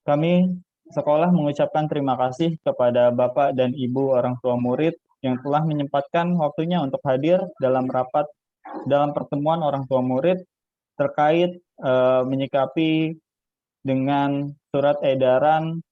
Kami sekolah mengucapkan terima kasih kepada Bapak dan Ibu orang tua murid yang telah menyempatkan waktunya untuk hadir dalam pertemuan orang tua murid terkait menyikapi dengan surat edaran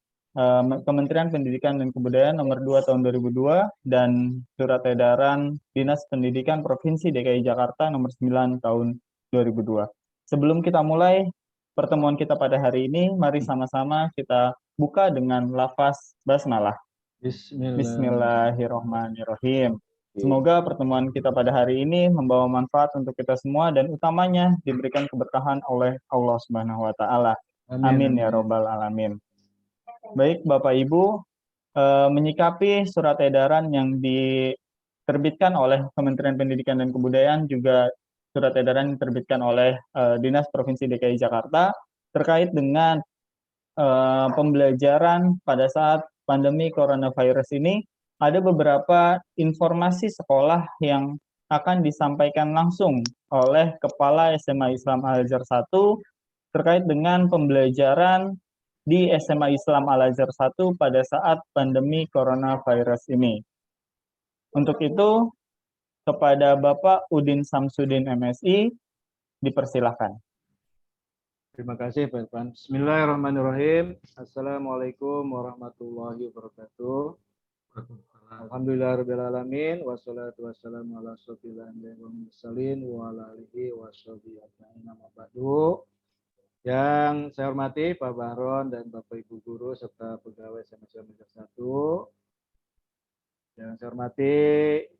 Kementerian Pendidikan dan Kebudayaan nomor 2 tahun 2002 dan surat edaran Dinas Pendidikan Provinsi DKI Jakarta nomor 9 tahun 2002. Sebelum kita mulai pertemuan kita pada hari ini, mari sama-sama kita buka dengan lafaz basmalah. Bismillah. Bismillahirrahmanirrahim. Semoga pertemuan kita pada hari ini membawa manfaat untuk kita semua dan utamanya diberikan keberkahan oleh Allah Subhanahu wa taala. Amin ya robbal alamin. Baik Bapak Ibu, menyikapi surat edaran yang diterbitkan oleh Kementerian Pendidikan dan Kebudayaan juga surat edaran yang diterbitkan oleh Dinas Provinsi DKI Jakarta terkait dengan pembelajaran pada saat pandemi coronavirus ini, ada beberapa informasi sekolah yang akan disampaikan langsung oleh Kepala SMA Islam Al-Azhar 1 terkait dengan pembelajaran di SMA Islam Al-Azhar 1 pada saat pandemi coronavirus ini. Untuk itu, kepada Bapak Udin Samsudin MSI, dipersilahkan. Terima kasih Pak Irfan. Bismillahirrahmanirrahim. Assalamualaikum warahmatullahi wabarakatuh. Alhamdulillahirrahmanirrahim. Wassalatu wassalamu ala asyrofil anbiya'i wal mursalin wa ala alihi washabihi ajma'in amma ba'du. Yang saya hormati Pak Bahron dan Bapak Ibu guru serta pegawai SMA Islam Al-Azhar 1. Yang saya hormati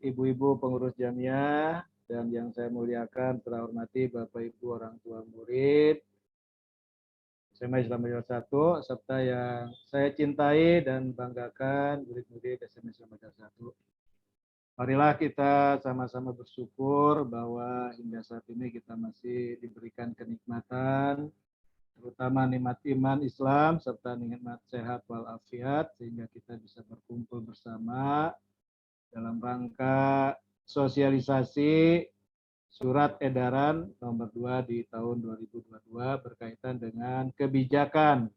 ibu-ibu pengurus jamiah dan yang saya muliakan terhormati Bapak Ibu orang tua murid SMA Islam Al-Azhar 1 serta yang saya cintai dan banggakan murid-murid SMA Islam Al-Azhar 1. Marilah kita sama-sama bersyukur bahwa hingga saat ini kita masih diberikan kenikmatan, terutama nikmat iman Islam serta nikmat sehat walafiat sehingga kita bisa berkumpul bersama dalam rangka sosialisasi surat edaran nomor 2 di tahun 2022 berkaitan dengan kebijakan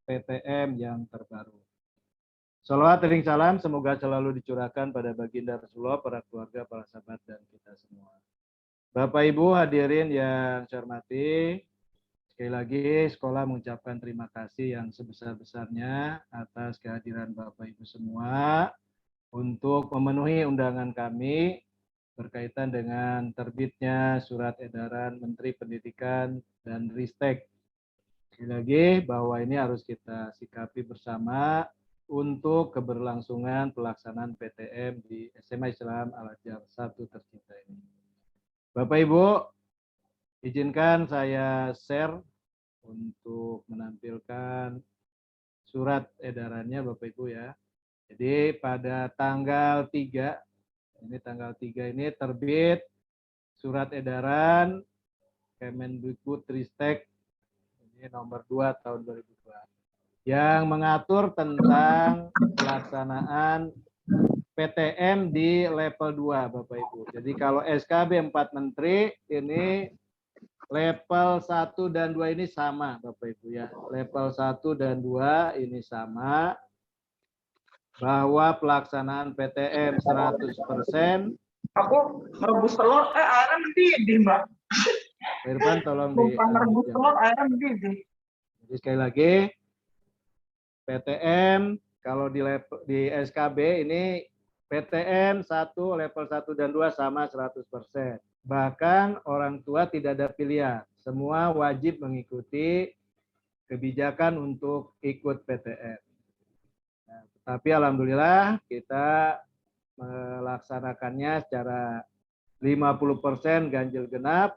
PTM yang terbaru. Salawat dan salam semoga selalu dicurahkan pada baginda Rasulullah, para keluarga, para sahabat, dan kita semua. Bapak Ibu hadirin yang saya hormati, sekali lagi sekolah mengucapkan terima kasih yang sebesar-besarnya atas kehadiran Bapak Ibu semua untuk memenuhi undangan kami berkaitan dengan terbitnya surat edaran Menteri Pendidikan dan Ristek. Sekali lagi bahwa ini harus kita sikapi bersama untuk keberlangsungan pelaksanaan PTM di SMA Islam Al-Azhar 1 tercinta ini. Bapak Ibu, izinkan saya share untuk menampilkan surat edarannya Bapak Ibu ya. Jadi pada tanggal 3, ini terbit surat edaran Kemendikbudristek ini nomor 2 tahun 2002 yang mengatur tentang pelaksanaan PTM di level 2 Bapak Ibu. Jadi kalau SKB 4 Menteri ini level 1 dan 2 ini sama Bapak Ibu ya. Level 1 dan 2 ini sama bahwa pelaksanaan PTM 100%. Aku merebus telur, airnya mendidih Mbak. Pak Irfan tolong merebus telur, airnya mendidih. Jadi sekali lagi, PTM kalau di SKB ini PTM 1 level 1 dan 2 sama 100%. Bahkan orang tua tidak ada pilihan. Semua wajib mengikuti kebijakan untuk ikut PTM. Nah, tetapi alhamdulillah kita melaksanakannya secara 50% ganjil genap.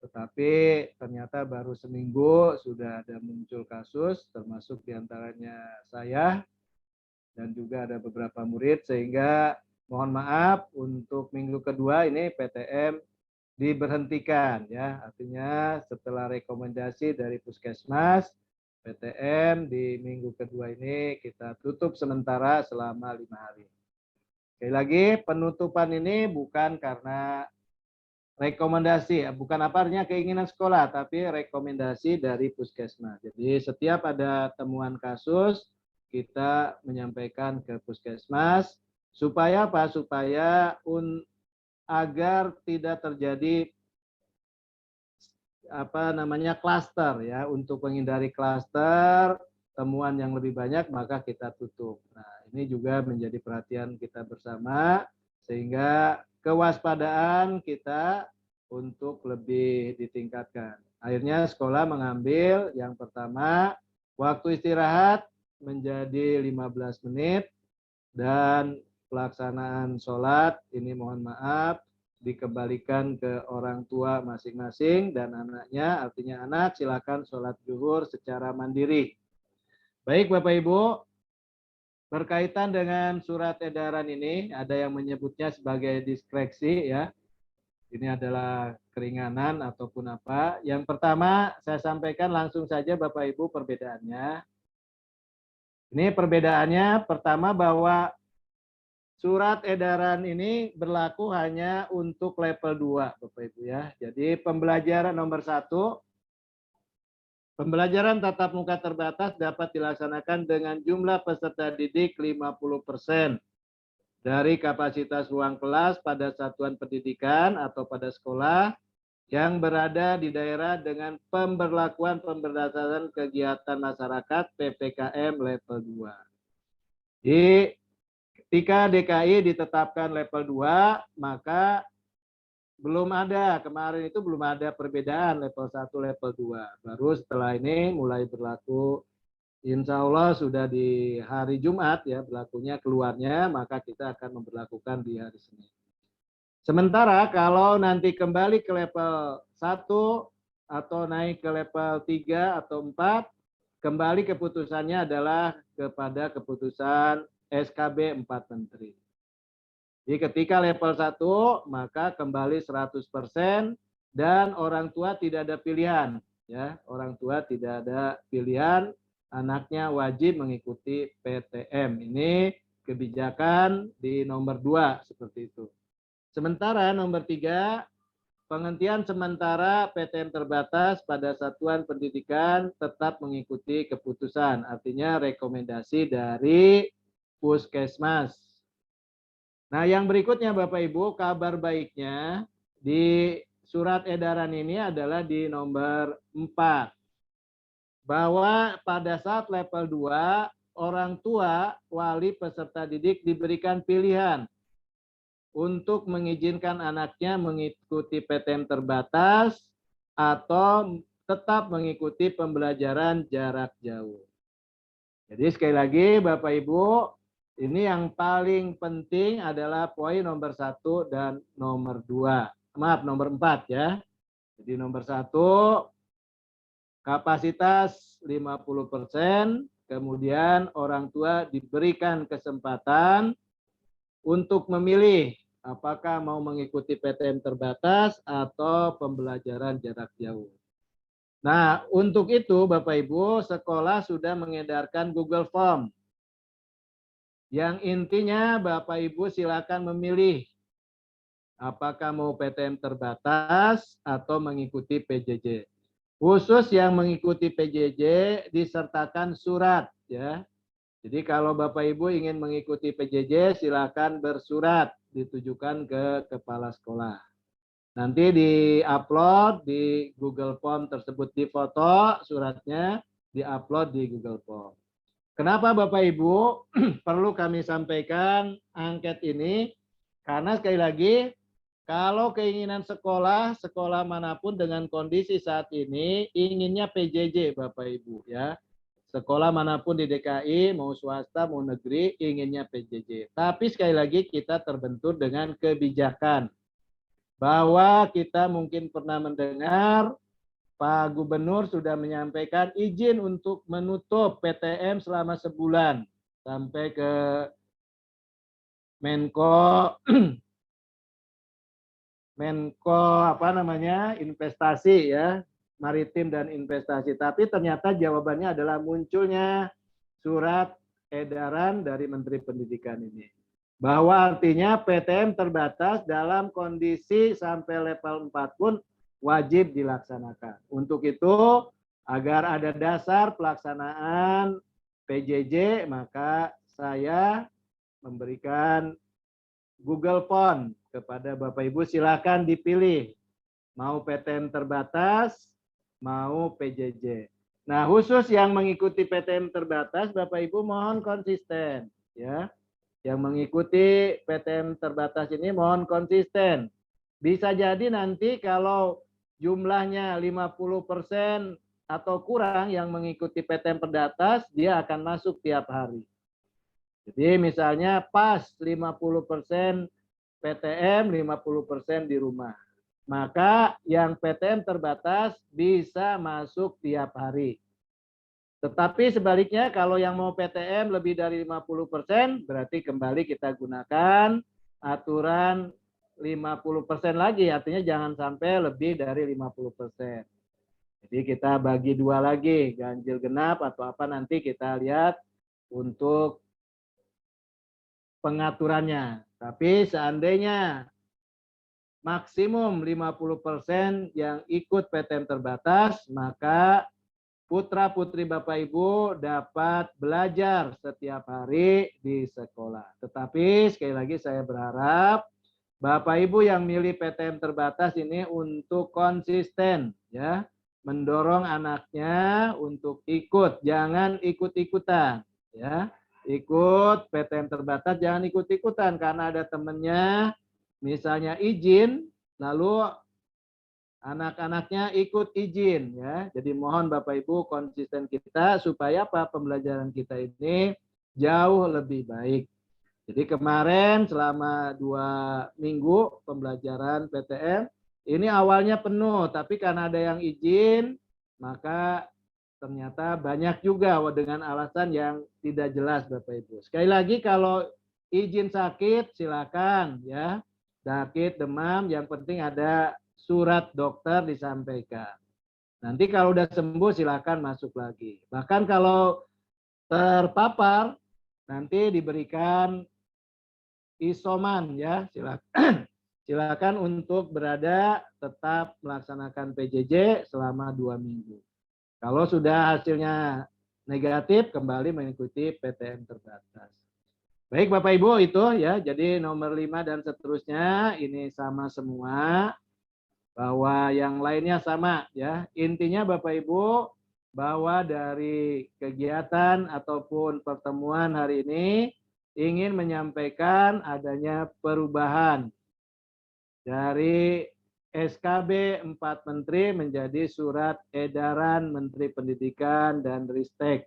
Tetapi ternyata baru seminggu sudah ada muncul kasus, termasuk diantaranya saya dan juga ada beberapa murid, sehingga mohon maaf untuk minggu kedua ini PTM diberhentikan ya. Artinya setelah rekomendasi dari Puskesmas, PTM di minggu kedua ini kita tutup sementara selama 5 hari. Sekali lagi, penutupan ini bukan karena rekomendasi, bukan apa artinya keinginan sekolah, tapi rekomendasi dari puskesmas. Jadi setiap ada temuan kasus, kita menyampaikan ke puskesmas, supaya apa? Supaya agar tidak terjadi klaster ya. Untuk menghindari klaster, temuan yang lebih banyak maka kita tutup. Nah, ini juga menjadi perhatian kita bersama, sehingga kewaspadaan kita untuk lebih ditingkatkan. Akhirnya sekolah mengambil yang pertama, waktu istirahat menjadi 15 menit, dan pelaksanaan sholat ini mohon maaf dikembalikan ke orang tua masing-masing dan anaknya, artinya anak silakan sholat zuhur secara mandiri. Baik Bapak Ibu, berkaitan dengan surat edaran ini, ada yang menyebutnya sebagai diskresi ya. Ini adalah keringanan ataupun apa. Yang pertama saya sampaikan langsung saja Bapak Ibu perbedaannya. Ini perbedaannya pertama bahwa surat edaran ini berlaku hanya untuk level 2 Bapak Ibu ya. Jadi pembelajaran nomor 1, pembelajaran tatap muka terbatas dapat dilaksanakan dengan jumlah peserta didik 50% dari kapasitas ruang kelas pada satuan pendidikan atau pada sekolah yang berada di daerah dengan pemberlakuan pembatasan kegiatan masyarakat PPKM level 2. Jadi ketika DKI ditetapkan level 2, maka kemarin itu belum ada perbedaan level 1, level 2. Baru setelah ini mulai berlaku. Insya Allah sudah di hari Jumat ya berlakunya keluarnya, maka kita akan memberlakukan di hari Senin. Sementara kalau nanti kembali ke level 1 atau naik ke level 3 atau 4, kembali keputusannya adalah kepada keputusan SKB 4 Menteri. Jadi ketika level 1 maka kembali 100% dan orang tua tidak ada pilihan ya, orang tua tidak ada pilihan. Anaknya wajib mengikuti PTM. Ini kebijakan di nomor 2 seperti itu. Sementara nomor 3, penghentian sementara PTM terbatas pada satuan pendidikan tetap mengikuti keputusan. Artinya rekomendasi dari puskesmas. Nah yang berikutnya Bapak Ibu, kabar baiknya di surat edaran ini adalah di nomor 4. Bahwa pada saat level 2, orang tua, wali peserta didik diberikan pilihan untuk mengizinkan anaknya mengikuti PTM terbatas atau tetap mengikuti pembelajaran jarak jauh. Jadi sekali lagi Bapak Ibu, ini yang paling penting adalah poin nomor 1 dan nomor 2. Maaf, nomor 4 ya. Jadi nomor 1, kapasitas 50%, kemudian orang tua diberikan kesempatan untuk memilih apakah mau mengikuti PTM terbatas atau pembelajaran jarak jauh. Nah, untuk itu Bapak Ibu, sekolah sudah mengedarkan Google Form. Yang intinya Bapak Ibu silakan memilih apakah mau PTM terbatas atau mengikuti PJJ. Khusus yang mengikuti PJJ disertakan surat ya. Jadi kalau Bapak Ibu ingin mengikuti PJJ silakan bersurat ditujukan ke kepala sekolah. Nanti di-upload di Google Form tersebut, difoto suratnya, di-upload di Google Form. Kenapa Bapak Ibu perlu kami sampaikan angket ini? Karena sekali lagi kalau keinginan sekolah manapun dengan kondisi saat ini inginnya PJJ Bapak Ibu ya. Sekolah manapun di DKI, mau swasta, mau negeri, inginnya PJJ. Tapi sekali lagi kita terbentur dengan kebijakan. Bahwa kita mungkin pernah mendengar Pak Gubernur sudah menyampaikan izin untuk menutup PTM selama sebulan. Sampai ke Menko investasi ya, maritim dan investasi. Tapi ternyata jawabannya adalah munculnya surat edaran dari Menteri Pendidikan ini. Bahwa artinya PTM terbatas dalam kondisi sampai level 4 pun wajib dilaksanakan. Untuk itu, agar ada dasar pelaksanaan PJJ, maka saya memberikan Google Form kepada Bapak Ibu, silakan dipilih mau PTM terbatas, mau PJJ. Nah, khusus yang mengikuti PTM terbatas, Bapak Ibu mohon konsisten, ya. Yang mengikuti PTM terbatas ini mohon konsisten. Bisa jadi nanti kalau jumlahnya 50% atau kurang yang mengikuti PTM terbatas, dia akan masuk tiap hari. Jadi misalnya pas 50% PTM, 50% di rumah. Maka yang PTM terbatas bisa masuk tiap hari. Tetapi sebaliknya kalau yang mau PTM lebih dari 50%, berarti kembali kita gunakan aturan 50% lagi. Artinya jangan sampai lebih dari 50%. Jadi kita bagi dua lagi, ganjil genap atau apa nanti kita lihat untuk pengaturannya. Tapi seandainya maksimum 50% yang ikut PTM terbatas, maka putra-putri Bapak Ibu dapat belajar setiap hari di sekolah. Tetapi sekali lagi saya berharap Bapak Ibu yang milih PTM terbatas ini untuk konsisten, ya, mendorong anaknya untuk ikut, jangan ikut-ikutan, ya. Ikut PTM terbatas, jangan ikut-ikutan karena ada temennya misalnya izin, lalu anak-anaknya ikut izin, ya. Jadi mohon Bapak Ibu konsisten kita supaya apa, pembelajaran kita ini jauh lebih baik. Jadi kemarin selama 2 minggu pembelajaran PTM ini awalnya penuh, tapi karena ada yang izin, maka ternyata banyak juga dengan alasan yang tidak jelas Bapak Ibu. Sekali lagi kalau izin sakit silakan, ya. Sakit, demam, yang penting ada surat dokter disampaikan. Nanti kalau udah sembuh silakan masuk lagi. Bahkan kalau terpapar nanti diberikan isoman, ya, silakan. Silakan untuk berada tetap melaksanakan PJJ selama 2 minggu. Kalau sudah hasilnya negatif kembali mengikuti PTM terbatas. Baik Bapak Ibu itu ya, jadi nomor 5 dan seterusnya ini sama semua, bahwa yang lainnya sama ya. Intinya Bapak Ibu bahwa dari kegiatan ataupun pertemuan hari ini ingin menyampaikan adanya perubahan dari SKB 4 Menteri menjadi Surat Edaran Menteri Pendidikan dan Ristek,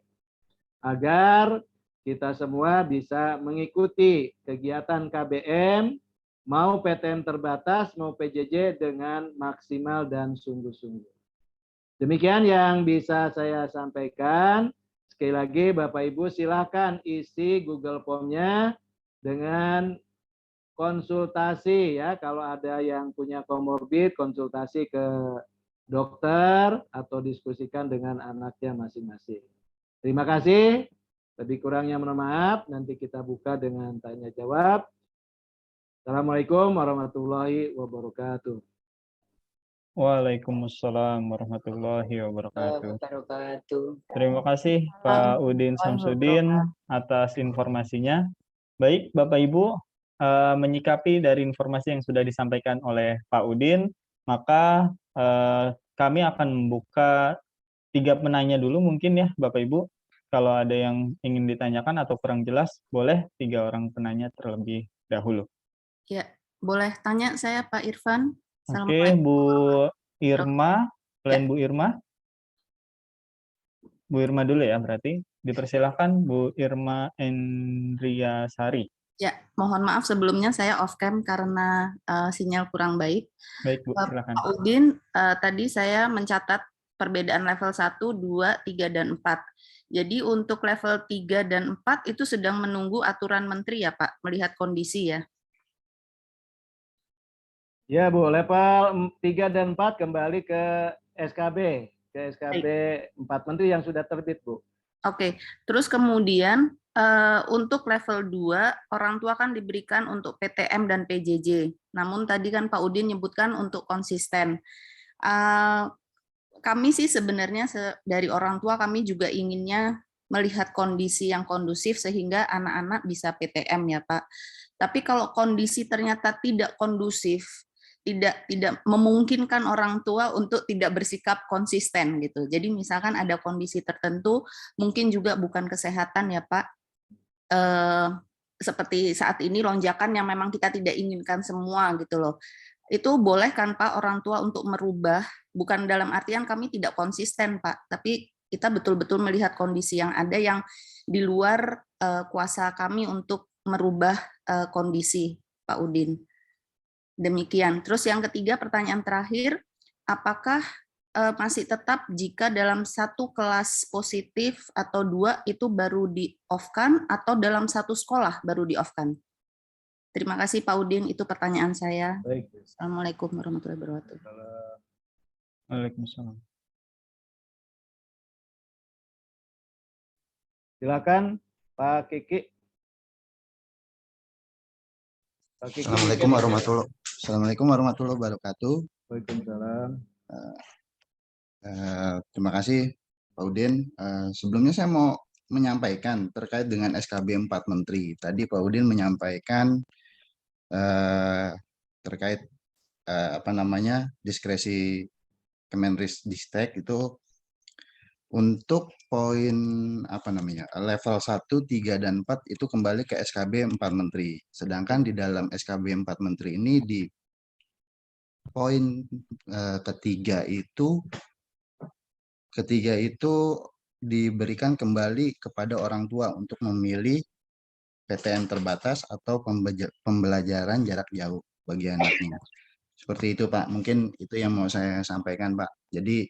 agar kita semua bisa mengikuti kegiatan KBM, mau PTM terbatas, mau PJJ dengan maksimal dan sungguh-sungguh. Demikian yang bisa saya sampaikan. Sekali lagi Bapak Ibu silakan isi Google Form-nya dengan konsultasi, ya. Kalau ada yang punya komorbid, konsultasi ke dokter atau diskusikan dengan anaknya masing-masing. Terima kasih. Lebih kurangnya mohon maaf, nanti kita buka dengan tanya jawab. Assalamualaikum warahmatullahi wabarakatuh. Waalaikumsalam warahmatullahi wabarakatuh. Wabarakatuh. Terima kasih Pak Udin Samsudin atas informasinya. Baik Bapak Ibu, menyikapi dari informasi yang sudah disampaikan oleh Pak Udin, maka kami akan membuka 3 penanya dulu mungkin ya Bapak Ibu. Kalau ada yang ingin ditanyakan atau kurang jelas, boleh 3 orang penanya terlebih dahulu. Ya, boleh tanya saya Pak Irfan. Oke, Bu Irma, selain Bu Irma. Bu Irma dulu ya berarti. Dipersilahkan Bu Irma Endriasari. Ya, mohon maaf sebelumnya saya off cam karena sinyal kurang baik. Baik Bu, silakan. Pak Udin, tadi saya mencatat perbedaan level 1, 2, 3, dan 4. Jadi untuk level 3 dan 4 itu sedang menunggu aturan menteri ya Pak, melihat kondisi ya? Ya Bu, level 3 dan 4 kembali ke SKB 4 Menteri yang sudah terbit Bu. Oke, terus kemudian Untuk level 2, orang tua kan diberikan untuk PTM dan PJJ. Namun tadi kan Pak Udin nyebutkan untuk konsisten. Kami sih sebenarnya dari orang tua kami juga inginnya melihat kondisi yang kondusif sehingga anak-anak bisa PTM ya Pak. Tapi kalau kondisi ternyata tidak kondusif, tidak memungkinkan orang tua untuk tidak bersikap konsisten gitu. Jadi misalkan ada kondisi tertentu, mungkin juga bukan kesehatan ya Pak, seperti saat ini lonjakan yang memang kita tidak inginkan semua gitu loh. Itu boleh kan Pak orang tua untuk merubah, bukan dalam artian kami tidak konsisten Pak, tapi kita betul-betul melihat kondisi yang ada yang di luar kuasa kami untuk merubah kondisi Pak Udin. Demikian. Terus yang ketiga, pertanyaan terakhir, apakah masih tetap jika dalam satu kelas positif atau 2 itu baru di-off-kan atau dalam satu sekolah baru di-off-kan? Terima kasih Pak Udin, itu pertanyaan saya. Baik. Assalamualaikum warahmatullahi wabarakatuh. Waalaikumsalam. Silakan Pak Kiki. Pak Kiki. Assalamualaikum warahmatullahi wabarakatuh. Waalaikumsalam. Terima kasih Pak Udin. Sebelumnya saya mau menyampaikan terkait dengan SKB 4 Menteri. Tadi Pak Udin menyampaikan terkait diskresi Kemenrisdistek itu untuk poin level 1, 3, dan 4 itu kembali ke SKB 4 Menteri. Sedangkan di dalam SKB 4 Menteri ini di poin ketiga itu diberikan kembali kepada orang tua untuk memilih PTM terbatas atau pembelajaran jarak jauh bagi anaknya. Seperti itu Pak, mungkin itu yang mau saya sampaikan Pak. Jadi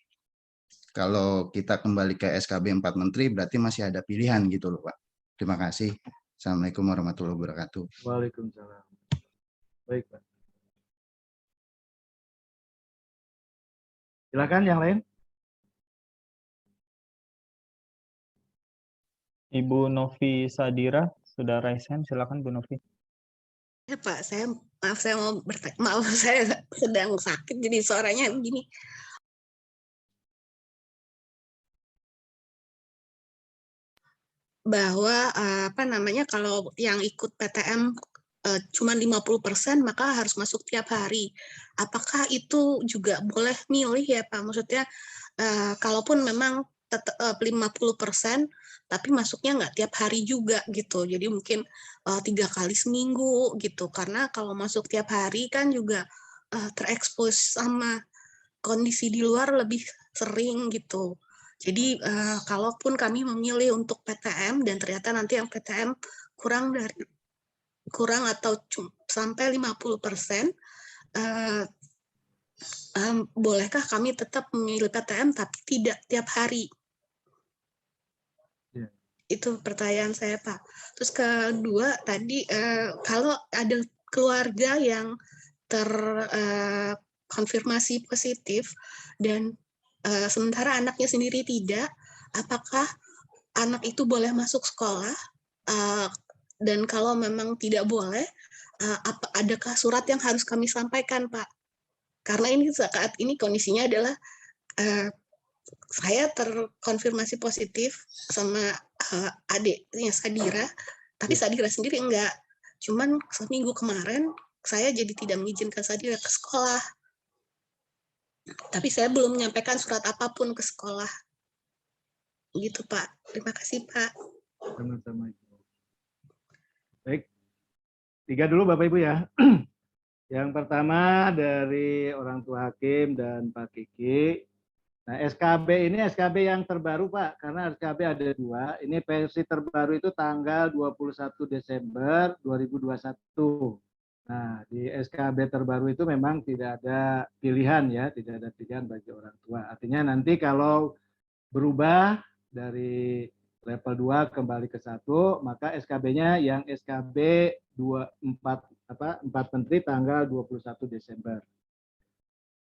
kalau kita kembali ke SKB 4 Menteri berarti masih ada pilihan gitu loh Pak. Terima kasih. Assalamualaikum warahmatullahi wabarakatuh. Waalaikumsalam. Baik Pak. Silakan yang lain. Ibu Novi Sadira sudah raise hand, silakan Bu Novi. Ya Pak, saya mau bertanya, maaf saya sedang sakit jadi suaranya begini. Bahwa kalau yang ikut PTM cuma 50% maka harus masuk tiap hari. Apakah itu juga boleh milih ya Pak? Maksudnya kalaupun memang tetap 50% tapi masuknya nggak tiap hari juga gitu. Jadi mungkin 3 kali seminggu gitu. Karena kalau masuk tiap hari kan juga terekspos sama kondisi di luar lebih sering gitu. Jadi kalaupun kami memilih untuk PTM dan ternyata nanti yang PTM kurang atau sampai 50%, bolehkah kami tetap memilih PTM tapi tidak tiap hari? Itu pertanyaan saya Pak. Terus kedua tadi kalau ada keluarga yang terkonfirmasi positif dan sementara anaknya sendiri tidak, apakah anak itu boleh masuk sekolah? Dan kalau memang tidak boleh, adakah surat yang harus kami sampaikan Pak? Karena ini saat ini kondisinya adalah saya terkonfirmasi positif sama adiknya Sadira, tapi Sadira sendiri enggak. Cuman seminggu kemarin saya jadi tidak mengizinkan Sadira ke sekolah. Tapi saya belum menyampaikan surat apapun ke sekolah. Gitu Pak. Terima kasih Pak. Sama-sama. Baik. 3 dulu Bapak Ibu ya. Yang pertama dari orang tua Hakim dan Pak Kiki. Nah, SKB ini SKB yang terbaru Pak, karena SKB ada 2. Ini versi terbaru itu tanggal 21 Desember 2021. Nah, di SKB terbaru itu memang tidak ada pilihan ya, tidak ada pilihan bagi orang tua. Artinya nanti kalau berubah dari level 2 kembali ke 1, maka SKB-nya yang SKB 4 Menteri tanggal 21 Desember.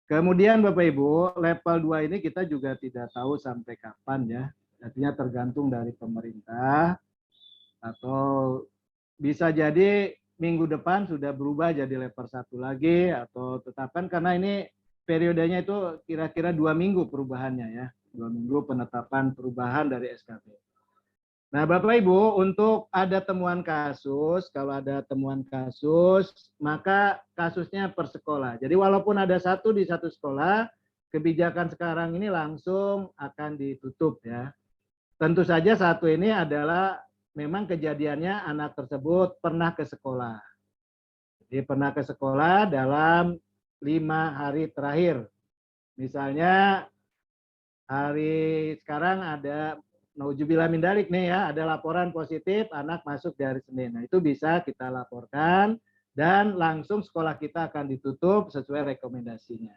Kemudian Bapak Ibu, level 2 ini kita juga tidak tahu sampai kapan ya. Artinya tergantung dari pemerintah. Atau bisa jadi minggu depan sudah berubah jadi level 1 lagi, atau tetapkan, karena ini periodenya itu kira-kira 2 minggu perubahannya ya. 2 minggu penetapan perubahan dari SKB. Nah, Bapak Ibu, untuk ada temuan kasus, kalau ada temuan kasus, maka kasusnya per sekolah. Jadi walaupun ada satu di satu sekolah, kebijakan sekarang ini langsung akan ditutup ya. Tentu saja satu ini adalah memang kejadiannya anak tersebut pernah ke sekolah. Jadi pernah ke sekolah dalam 5 hari terakhir. Misalnya hari sekarang ada nauzubillah min dzalik nih ya, ada laporan positif anak masuk dari Senin. Nah, itu bisa kita laporkan dan langsung sekolah kita akan ditutup sesuai rekomendasinya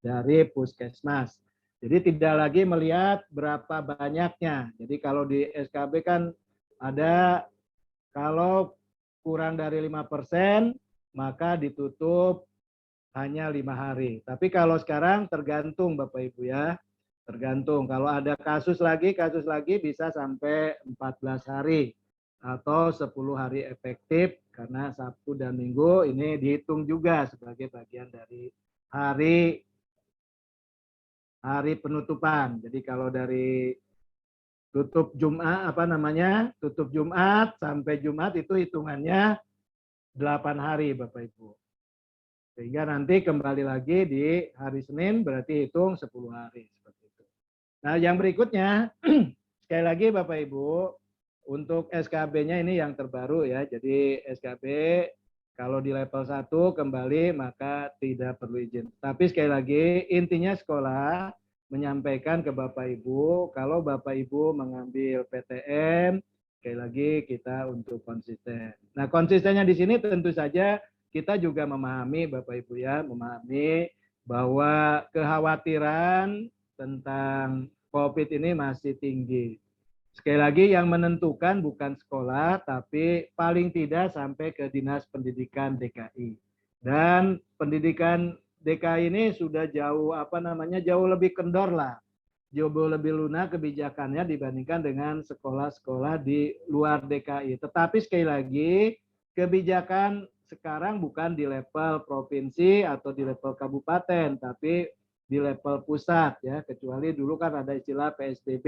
dari Puskesmas. Jadi tidak lagi melihat berapa banyaknya. Jadi kalau di SKB kan ada kalau kurang dari 5% maka ditutup hanya 5 hari. Tapi kalau sekarang tergantung Bapak Ibu ya. Tergantung, kalau ada kasus lagi bisa sampai 14 hari atau 10 hari efektif, karena Sabtu dan Minggu ini dihitung juga sebagai bagian dari hari penutupan. Jadi kalau dari tutup Jumat tutup Jumat sampai Jumat itu hitungannya 8 hari Bapak Ibu. Sehingga nanti kembali lagi di hari Senin berarti hitung 10 hari. Nah, yang berikutnya, sekali lagi Bapak Ibu, untuk SKB-nya ini yang terbaru ya. Jadi SKB kalau di level 1 kembali maka tidak perlu izin. Tapi sekali lagi, intinya sekolah menyampaikan ke Bapak Ibu, kalau Bapak Ibu mengambil PTM, sekali lagi kita untuk konsisten. Nah, konsistennya di sini tentu saja kita juga memahami Bapak Ibu ya, memahami bahwa kekhawatiran tentang COVID ini masih tinggi. Sekali lagi yang menentukan bukan sekolah, tapi paling tidak sampai ke Dinas Pendidikan DKI. Dan pendidikan DKI ini sudah jauh jauh lebih kendor lah, jauh lebih lunak kebijakannya dibandingkan dengan sekolah-sekolah di luar DKI. Tetapi sekali lagi kebijakan sekarang bukan di level provinsi atau di level kabupaten, tapi di level pusat ya, kecuali dulu kan ada istilah PSBB,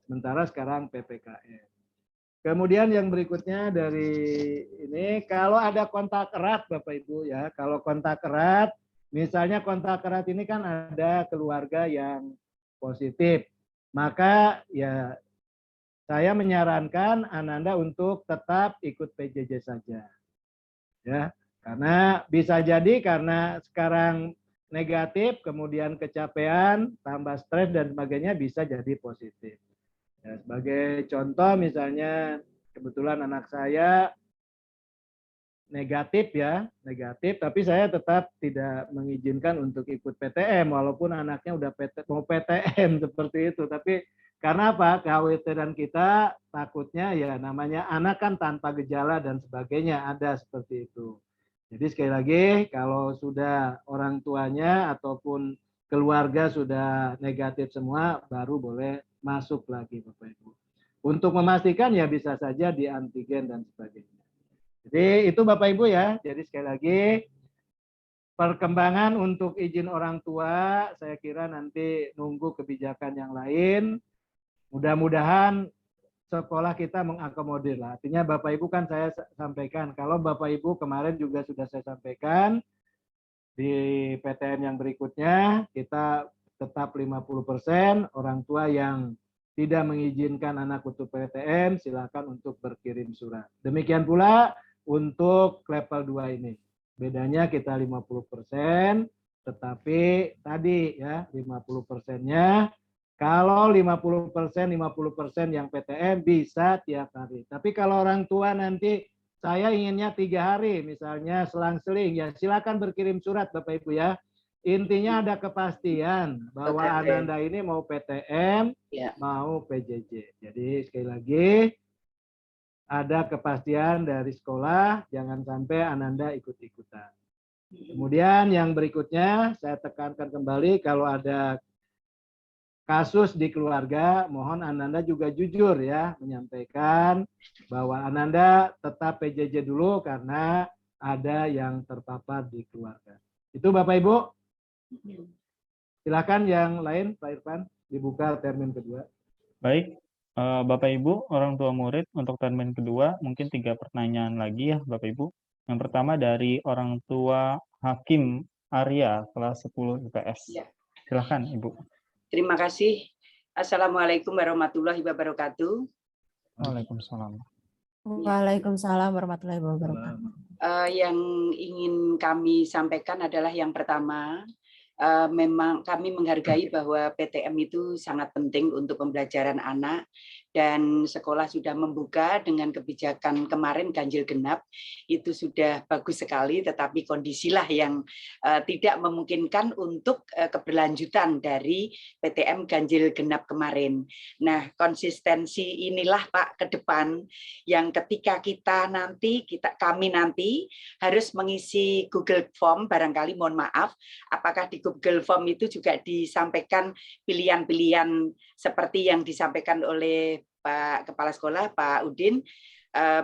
sementara sekarang PPKM. Kemudian yang berikutnya dari ini, kalau ada kontak erat Bapak Ibu ya, kalau kontak erat, misalnya kontak erat ini kan ada keluarga yang positif, maka ya saya menyarankan Ananda untuk tetap ikut PJJ saja. Ya, karena bisa jadi karena sekarang negatif, kemudian kecapean, tambah stres dan sebagainya bisa jadi positif. Ya, sebagai contoh misalnya kebetulan anak saya negatif ya, negatif, tapi saya tetap tidak mengizinkan untuk ikut PTM walaupun anaknya udah mau PTM seperti itu. Tapi karena apa? Kekhawatiran kita takutnya ya namanya anak kan tanpa gejala dan sebagainya, ada seperti itu. Jadi sekali lagi kalau sudah orang tuanya ataupun keluarga sudah negatif semua baru boleh masuk lagi Bapak Ibu. Untuk memastikan ya bisa saja di antigen dan sebagainya. Jadi itu Bapak Ibu ya. Jadi sekali lagi perkembangan untuk izin orang tua saya kira nanti nunggu kebijakan yang lain. Mudah-mudahan sekolah kita mengakomodir lah. Artinya Bapak Ibu kan saya sampaikan, kalau Bapak Ibu kemarin juga sudah saya sampaikan di PTM yang berikutnya kita tetap 50%, orang tua yang tidak mengizinkan anak untuk PTM silakan untuk berkirim surat. Demikian pula untuk level 2 ini. Bedanya kita 50%, tetapi tadi ya 50%-nya kalau 50% yang PTM bisa tiap hari. Tapi kalau orang tua nanti saya inginnya 3 hari, misalnya selang-seling, ya silakan berkirim surat Bapak Ibu ya. Intinya ada kepastian bahwa Ananda ini mau PTM, mau PJJ. Jadi sekali lagi ada kepastian dari sekolah, jangan sampai Ananda ikut-ikutan. Kemudian yang berikutnya saya tekankan kembali kalau ada kasus di keluarga, mohon Ananda juga jujur ya, menyampaikan bahwa Ananda tetap PJJ dulu karena ada yang terpapar di keluarga. Itu Bapak Ibu. Silakan yang lain, Pak Irfan, dibuka termin kedua. Baik, Bapak Ibu, orang tua murid untuk termin kedua, mungkin 3 pertanyaan lagi ya Bapak Ibu. Yang pertama dari orang tua Hakim Arya, kelas 10 IPS. Ya. Silakan Ibu. Terima kasih. Assalamualaikum warahmatullahi wabarakatuh. Waalaikumsalam. Waalaikumsalam warahmatullahi wabarakatuh. Yang ingin kami sampaikan adalah yang pertama, memang kami menghargai bahwa PTM itu sangat penting untuk pembelajaran anak, dan sekolah sudah membuka dengan kebijakan kemarin ganjil genap, itu sudah bagus sekali, tetapi kondisilah yang tidak memungkinkan untuk keberlanjutan dari PTM ganjil genap kemarin. Nah, konsistensi inilah Pak ke depan yang ketika kami nanti harus mengisi Google Form, barangkali mohon maaf, apakah di Google Form itu juga disampaikan pilihan-pilihan seperti yang disampaikan oleh Pak Kepala Sekolah, Pak Udin,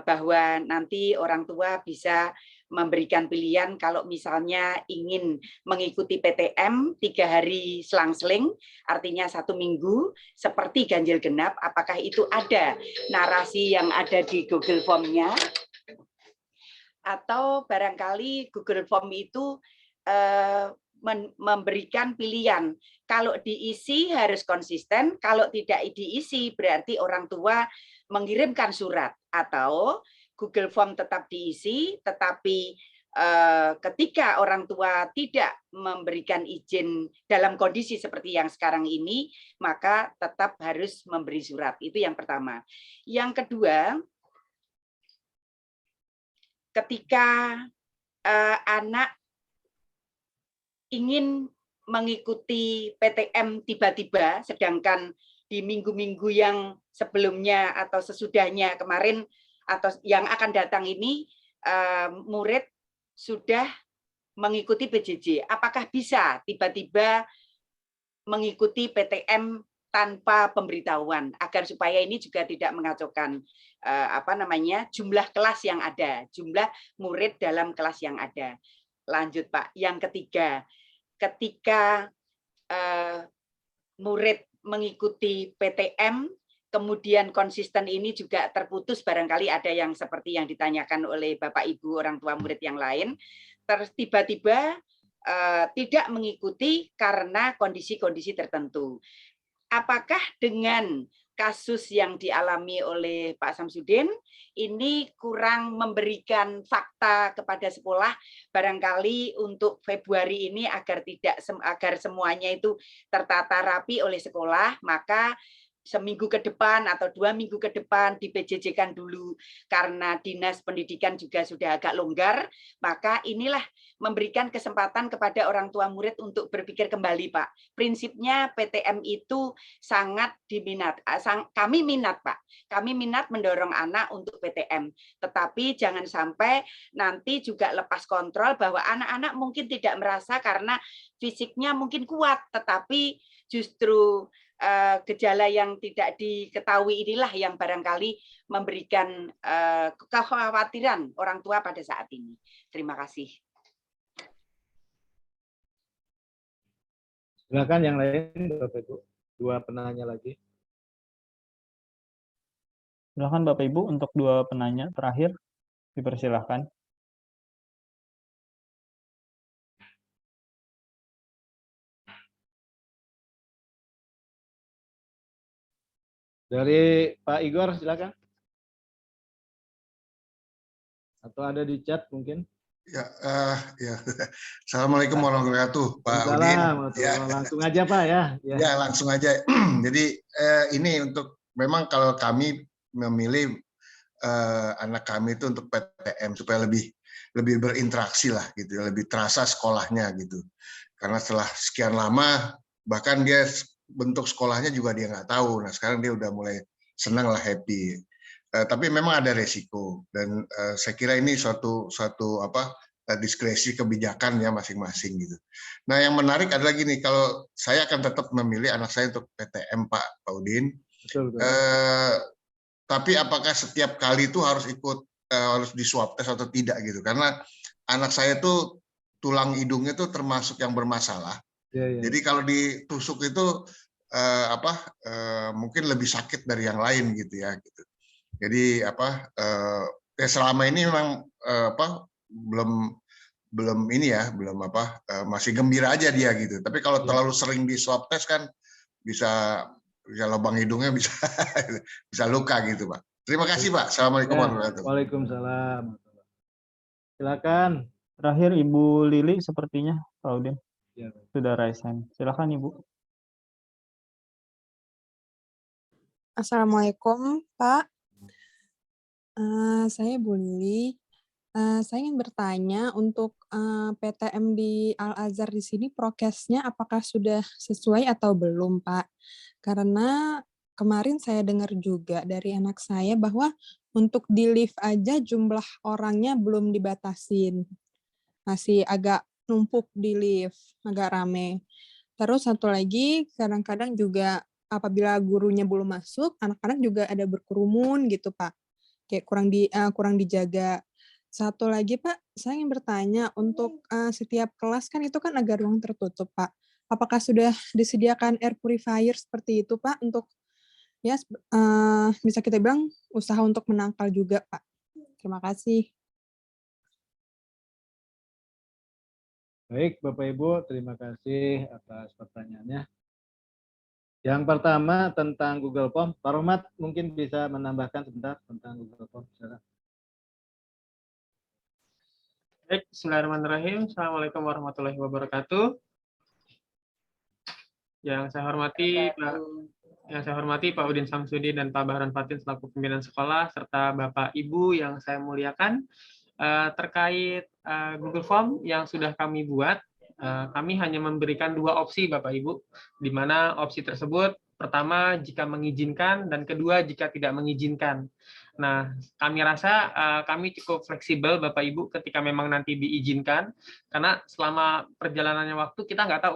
bahwa nanti orang tua bisa memberikan pilihan kalau misalnya ingin mengikuti PTM 3 hari selang-seling, artinya 1 minggu, seperti ganjil genap, apakah itu ada narasi yang ada di Google Form-nya, atau barangkali Google Form itu memberikan pilihan. Kalau diisi harus konsisten, kalau tidak diisi berarti orang tua mengirimkan surat, atau Google Form tetap diisi, tetapi ketika orang tua tidak memberikan izin dalam kondisi seperti yang sekarang ini, maka tetap harus memberi surat. Itu yang pertama. Yang kedua, ketika anak ingin mengikuti PTM tiba-tiba, sedangkan di minggu-minggu yang sebelumnya atau sesudahnya kemarin atau yang akan datang ini murid sudah mengikuti PJJ. Apakah bisa tiba-tiba mengikuti PTM tanpa pemberitahuan, agar supaya ini juga tidak mengacaukan jumlah kelas yang ada, jumlah murid dalam kelas yang ada. Lanjut Pak. Yang ketiga, ketika murid mengikuti PTM, kemudian konsisten ini juga terputus, barangkali ada yang seperti yang ditanyakan oleh Bapak Ibu orang tua murid yang lain, tiba-tiba tidak mengikuti karena kondisi-kondisi tertentu. Apakah dengan kasus yang dialami oleh Pak Samsudin ini kurang memberikan fakta kepada sekolah, barangkali untuk Februari ini agar semuanya itu tertata rapi oleh sekolah, maka seminggu ke depan atau 2 minggu ke depan di PJJ-kan dulu, karena Dinas Pendidikan juga sudah agak longgar, maka inilah memberikan kesempatan kepada orang tua murid untuk berpikir kembali, Pak. Prinsipnya PTM itu sangat diminat. Kami minat, Pak. Kami minat mendorong anak untuk PTM. Tetapi jangan sampai nanti juga lepas kontrol bahwa anak-anak mungkin tidak merasa karena fisiknya mungkin kuat, tetapi justru gejala yang tidak diketahui inilah yang barangkali memberikan kekhawatiran orang tua pada saat ini. Terima kasih. Silakan yang lain, Bapak Ibu. 2 penanya lagi. Silakan Bapak Ibu untuk 2 penanya terakhir, dipersilahkan. Dari Pak Igor, silakan. Atau ada di chat mungkin? Ya, Assalamualaikum warahmatullahi wabarakatuh, Pak Udin. Ya. Langsung aja Pak ya. Ya, langsung aja. Jadi ini untuk memang kalau kami memilih anak kami itu untuk PTM supaya lebih berinteraksi lah gitu, lebih terasa sekolahnya gitu. Karena setelah sekian lama bahkan dia bentuk sekolahnya juga dia nggak tahu. Nah sekarang dia udah mulai senang lah, happy. Tapi memang ada resiko dan saya kira ini suatu diskresi kebijakan ya masing-masing gitu. Nah, yang menarik adalah gini, kalau saya akan tetap memilih anak saya untuk PTM, Pak Udin. Betul. Tapi apakah setiap kali itu harus ikut harus di swab test atau tidak gitu? Karena anak saya tuh tulang hidungnya tuh termasuk yang bermasalah. Jadi kalau ditusuk itu mungkin lebih sakit dari yang lain gitu ya. Gitu. Jadi selama ini memang belum ini ya, masih gembira aja dia gitu. Tapi kalau terlalu sering di swab test kan bisa lubang hidungnya bisa luka gitu, Pak. Terima kasih, Pak. Assalamualaikum warahmatullahi wabarakatuh. Waalaikumsalam. Silakan. Terakhir Ibu Lili sepertinya, Pak Udin. Ya. Sudah raise hand. Silakan Ibu. Assalamualaikum, Pak. Saya Bu Lili. Saya ingin bertanya untuk PTM di Al-Azhar di sini prokesnya apakah sudah sesuai atau belum, Pak? Karena kemarin saya dengar juga dari anak saya bahwa untuk di lift aja jumlah orangnya belum dibatasin. Masih agak numpuk di lift, agak rame. Terus satu lagi, kadang-kadang juga apabila gurunya belum masuk, anak-anak juga ada berkerumun gitu, Pak. Kayak kurang dijaga. Satu lagi, Pak, saya ingin bertanya, untuk setiap kelas kan itu kan agak ruang tertutup, Pak. Apakah sudah disediakan air purifier seperti itu, Pak, untuk ya bisa kita bilang usaha untuk menangkal juga, Pak. Terima kasih. Baik, Bapak Ibu, terima kasih atas pertanyaannya. Yang pertama tentang Google Form, Pak Rohmat mungkin bisa menambahkan sebentar tentang Google Form. Baik, bismillahirrahmanirrahim. Assalamualaikum warahmatullahi wabarakatuh. Yang saya hormati Pak Udin Samsudin dan Pak Bahron Fatin selaku pimpinan sekolah serta Bapak Ibu yang saya muliakan, terkait Google Form yang sudah kami buat, kami hanya memberikan 2 opsi Bapak Ibu, di mana opsi tersebut pertama jika mengizinkan dan kedua jika tidak mengizinkan. Nah, kami rasa kami cukup fleksibel Bapak Ibu ketika memang nanti diizinkan, karena selama perjalanannya waktu kita nggak tahu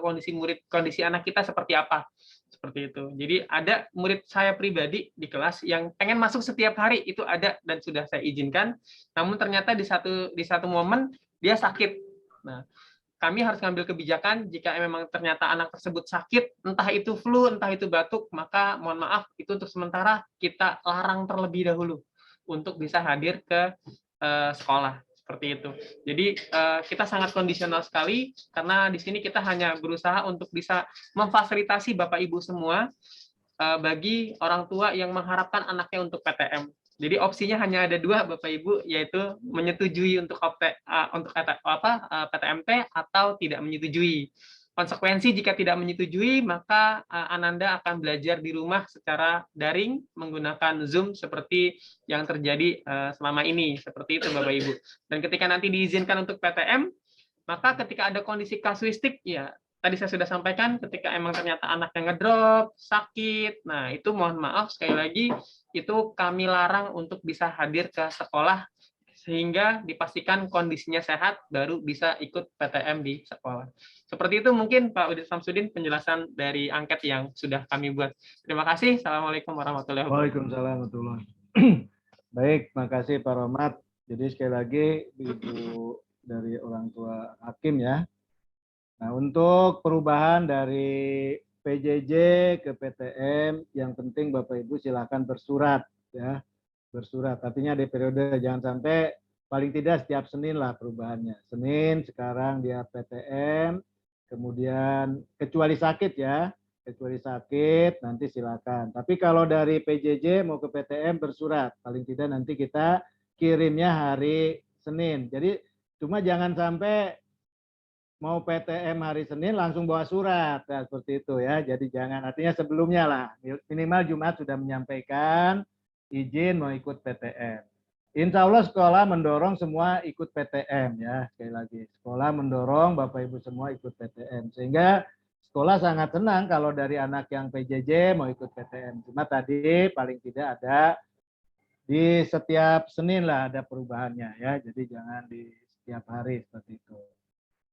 kondisi anak kita seperti apa. Seperti itu. Jadi ada murid saya pribadi di kelas yang pengen masuk setiap hari, itu ada dan sudah saya izinkan. Namun ternyata di satu momen dia sakit. Nah, kami harus ngambil kebijakan jika memang ternyata anak tersebut sakit, entah itu flu, entah itu batuk, maka mohon maaf itu untuk sementara kita larang terlebih dahulu untuk bisa hadir ke sekolah. Seperti itu. Jadi kita sangat kondisional sekali karena di sini kita hanya berusaha untuk bisa memfasilitasi Bapak Ibu semua bagi orang tua yang mengharapkan anaknya untuk PTM. Jadi opsinya hanya ada 2 Bapak Ibu, yaitu menyetujui untuk PTMT atau tidak menyetujui. Konsekuensi jika tidak menyetujui, maka Ananda akan belajar di rumah secara daring menggunakan Zoom seperti yang terjadi selama ini. Seperti itu Bapak Ibu. Dan ketika nanti diizinkan untuk PTM, maka ketika ada kondisi kasuistik, ya tadi saya sudah sampaikan, ketika emang ternyata anaknya ngedrop, sakit, nah itu mohon maaf sekali lagi, itu kami larang untuk bisa hadir ke sekolah, sehingga dipastikan kondisinya sehat, baru bisa ikut PTM di sekolah. Seperti itu mungkin Pak Udin Samsudin penjelasan dari angket yang sudah kami buat. Terima kasih. Assalamualaikum warahmatullahi wabarakatuh. Waalaikumsalam warahmatullahi Baik, makasih Pak Rohmat. Jadi sekali lagi Ibu dari orang tua hakim ya. Nah, untuk perubahan dari PJJ ke PTM, yang penting Bapak Ibu silakan bersurat ya. Bersurat, artinya ada periode, jangan sampai paling tidak setiap Senin lah perubahannya. Senin sekarang dia PTM, kemudian kecuali sakit ya, kecuali sakit nanti silakan. Tapi kalau dari PJJ mau ke PTM bersurat, paling tidak nanti kita kirimnya hari Senin. Jadi cuma jangan sampai mau PTM hari Senin langsung bawa surat, ya, seperti itu ya. Jadi jangan, artinya sebelumnya lah, minimal Jumat sudah menyampaikan izin mau ikut PTM. Insya Allah sekolah mendorong semua ikut PTM ya. Sekali lagi, sekolah mendorong Bapak Ibu semua ikut PTM. Sehingga sekolah sangat senang kalau dari anak yang PJJ mau ikut PTM. Cuma tadi paling tidak ada di setiap Senin lah ada perubahannya ya. Jadi jangan di tiap hari seperti itu.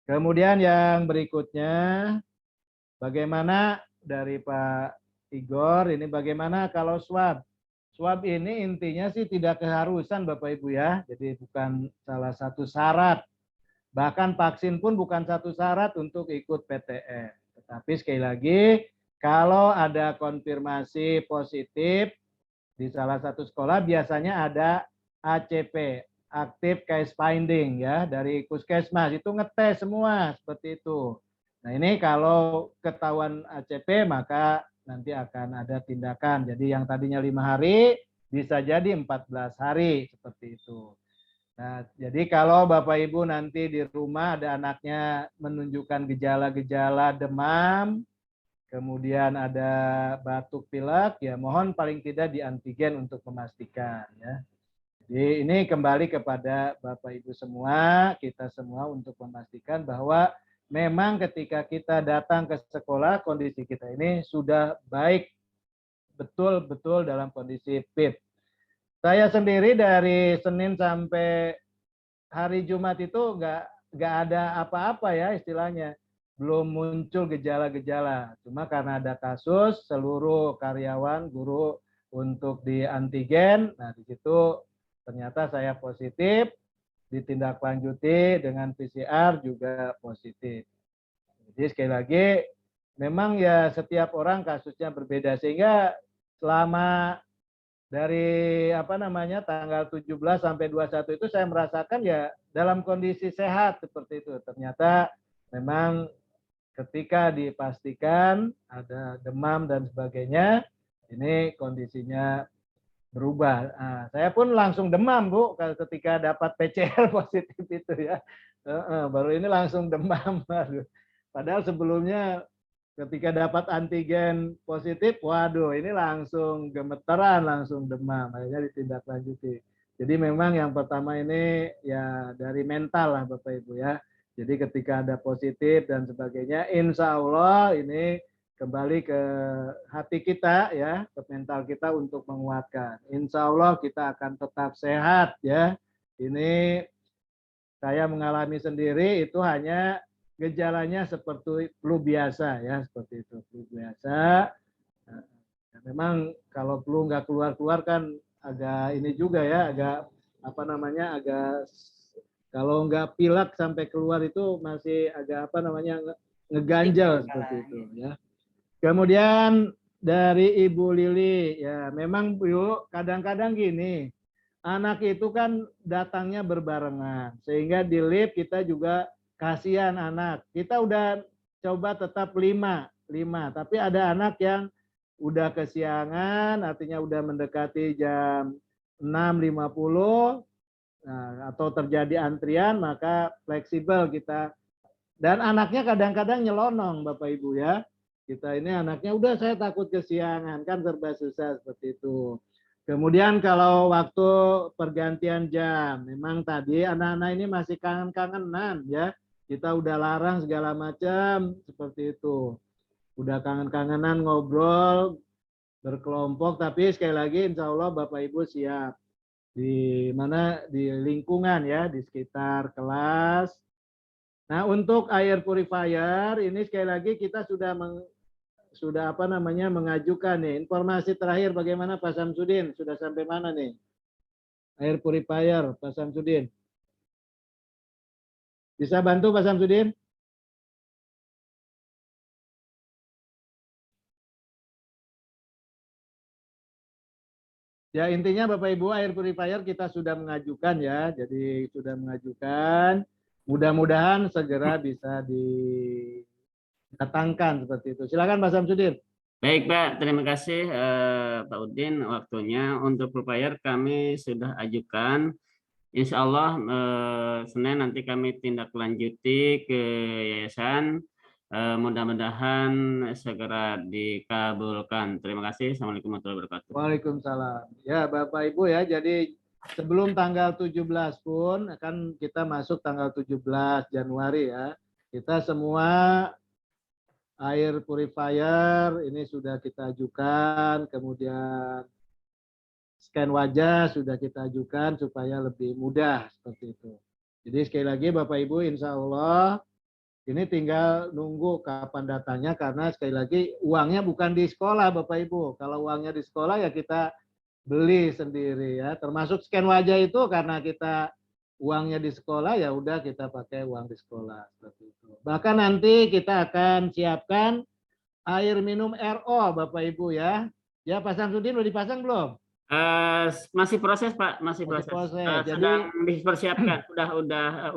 Kemudian yang berikutnya, bagaimana dari Pak Igor, ini bagaimana kalau swab? Swab ini intinya sih tidak keharusan Bapak Ibu ya, jadi bukan salah satu syarat. Bahkan vaksin pun bukan satu syarat untuk ikut PTM. Tetapi sekali lagi, kalau ada konfirmasi positif di salah satu sekolah, biasanya ada ACP, Active Case Finding ya, dari Puskesmas, itu ngetes semua seperti itu. Nah ini kalau ketahuan ACP, maka nanti akan ada tindakan. Jadi yang tadinya 5 hari, bisa jadi 14 hari, seperti itu. Nah, jadi kalau Bapak Ibu nanti di rumah ada anaknya menunjukkan gejala-gejala demam, kemudian ada batuk pilek, ya mohon paling tidak di antigen untuk memastikan ya. Jadi ini kembali kepada Bapak Ibu semua, kita semua untuk memastikan bahwa memang ketika kita datang ke sekolah, kondisi kita ini sudah baik, betul-betul dalam kondisi fit. Saya sendiri dari Senin sampai hari Jumat itu nggak ada apa-apa ya istilahnya, belum muncul gejala-gejala. Cuma karena ada kasus, seluruh karyawan, guru untuk di antigen. Nah di situ ternyata saya positif, ditindaklanjuti dengan PCR juga positif. Jadi sekali lagi, memang ya setiap orang kasusnya berbeda sehingga selama dari tanggal 17 sampai 21 itu saya merasakan ya dalam kondisi sehat seperti itu. Ternyata memang ketika dipastikan ada demam dan sebagainya, ini kondisinya berubah. Nah, saya pun langsung demam Bu ketika dapat PCR positif itu ya. Baru ini langsung demam. Padahal sebelumnya ketika dapat antigen positif, waduh ini langsung gemeteran, langsung demam, akhirnya ditindaklanjuti. Jadi memang yang pertama ini ya dari mental lah Bapak Ibu ya. Jadi ketika ada positif dan sebagainya, insya Allah ini kembali ke hati kita ya, ke mental kita untuk menguatkan. Insya Allah kita akan tetap sehat ya. Ini saya mengalami sendiri itu hanya gejalanya seperti flu biasa ya, seperti itu, flu biasa. Nah, memang kalau flu nggak keluar-keluar kan agak ini juga ya, agak agak kalau nggak pilek sampai keluar itu masih agak ngeganjal seperti itu ya. Kemudian dari Ibu Lili ya, memang Bu kadang-kadang gini, anak itu kan datangnya berbarengan sehingga di lift kita juga kasihan anak. Kita udah coba tetap 5, tapi ada anak yang udah kesiangan, artinya udah mendekati jam 6.50, nah, atau terjadi antrian, maka fleksibel kita. Dan anaknya kadang-kadang nyelonong Bapak Ibu ya. Kita ini anaknya udah saya takut kesiangan, kan serba susah seperti itu. Kemudian kalau waktu pergantian jam, memang tadi anak-anak ini masih kangen-kangenan ya. Kita udah larang segala macam seperti itu. Udah kangen-kangenan ngobrol berkelompok, tapi sekali lagi insya Allah Bapak Ibu siap. Di mana? Di lingkungan ya, di sekitar kelas. Nah untuk air purifier ini sekali lagi kita sudah mengajukan nih. Informasi terakhir bagaimana Pak Samsudin? Sudah sampai mana nih? Air purifier Pak Samsudin. Bisa bantu Pak Samsudin? Ya intinya Bapak Ibu air purifier kita sudah mengajukan ya. Jadi sudah mengajukan. Mudah-mudahan segera bisa didatangkan seperti itu. Silakan Pak Samsudin. Baik Pak, terima kasih Pak Udin waktunya. Untuk purifier kami sudah ajukan. Insya Allah Senin nanti kami tindak lanjuti ke yayasan. Mudah-mudahan segera dikabulkan. Terima kasih. Assalamualaikum warahmatullahi wabarakatuh. Waalaikumsalam. Ya Bapak Ibu ya, jadi sebelum tanggal 17 pun kan kita masuk tanggal 17 Januari ya. Kita semua air purifier ini sudah kita ajukan, kemudian scan wajah sudah kita ajukan supaya lebih mudah seperti itu. Jadi sekali lagi Bapak Ibu, insya Allah ini tinggal nunggu kapan datanya, karena sekali lagi uangnya bukan di sekolah Bapak Ibu. Kalau uangnya di sekolah ya kita beli sendiri ya. Termasuk scan wajah itu karena kita uangnya di sekolah, ya udah kita pakai uang di sekolah seperti itu. Bahkan nanti kita akan siapkan air minum RO Bapak Ibu ya. Ya Pak Samsudin udah dipasang belum? Masih proses Pak, masih proses. Jadi Sedang dipersiapkan,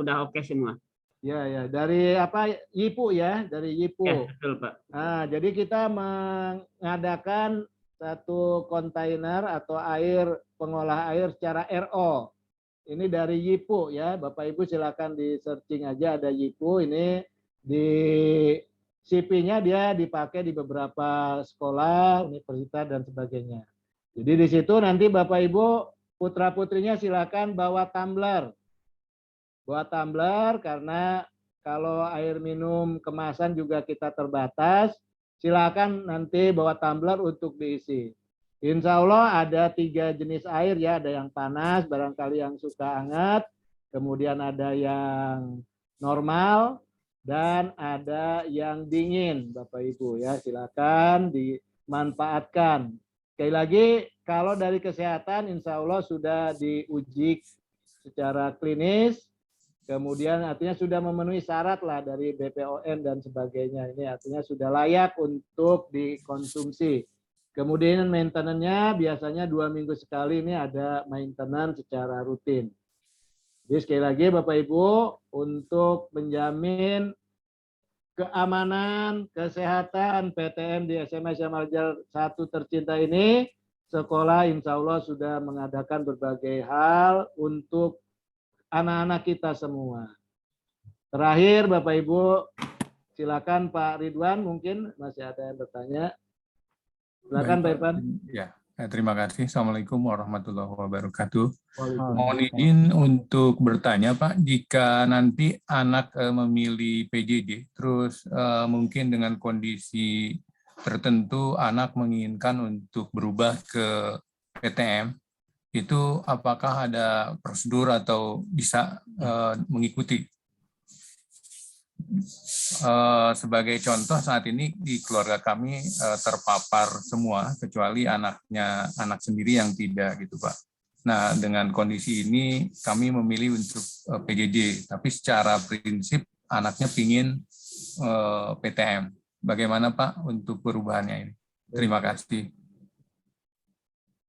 udah oke semua. Ya, dari apa YIPU ya, dari YIPU. Ya, betul Pak. Nah, jadi kita mengadakan satu kontainer atau pengolah air secara RO. Ini dari YIPU ya, Bapak Ibu silakan di searching aja, ada YIPU. Ini di CP-nya dia dipakai di beberapa sekolah, universitas dan sebagainya. Jadi di situ nanti Bapak Ibu putra putrinya silakan bawa tumbler. Buat tumbler, karena kalau air minum kemasan juga kita terbatas, silakan nanti bawa tumbler untuk diisi. Insya Allah ada 3 jenis air ya, ada yang panas, barangkali yang suka hangat, kemudian ada yang normal, dan ada yang dingin Bapak Ibu ya, silakan dimanfaatkan. Sekali lagi, kalau dari kesehatan insya Allah sudah diuji secara klinis, kemudian artinya sudah memenuhi syarat lah dari BPOM dan sebagainya. Ini artinya sudah layak untuk dikonsumsi. Kemudian maintenance-nya biasanya 2 minggu sekali, ini ada maintenance secara rutin. Jadi sekali lagi Bapak Ibu, untuk menjamin keamanan, kesehatan PTM di SMA Al Azhar 1 tercinta ini, sekolah insya Allah sudah mengadakan berbagai hal untuk anak-anak kita semua. Terakhir Bapak Ibu, silakan Pak Ridwan, mungkin masih ada yang bertanya. Silakan Pak Irfan. Ya, terima kasih. Assalamualaikum warahmatullahi wabarakatuh. Mohon izin untuk bertanya Pak, jika nanti anak memilih PJJ, terus mungkin dengan kondisi tertentu anak menginginkan untuk berubah ke PTM, itu apakah ada prosedur atau bisa mengikuti? Sebagai contoh, saat ini di keluarga kami terpapar semua kecuali anak sendiri yang tidak gitu Pak. Nah, dengan kondisi ini kami memilih untuk PJJ, tapi secara prinsip anaknya pingin PTM. Bagaimana Pak untuk perubahannya ini? Terima kasih.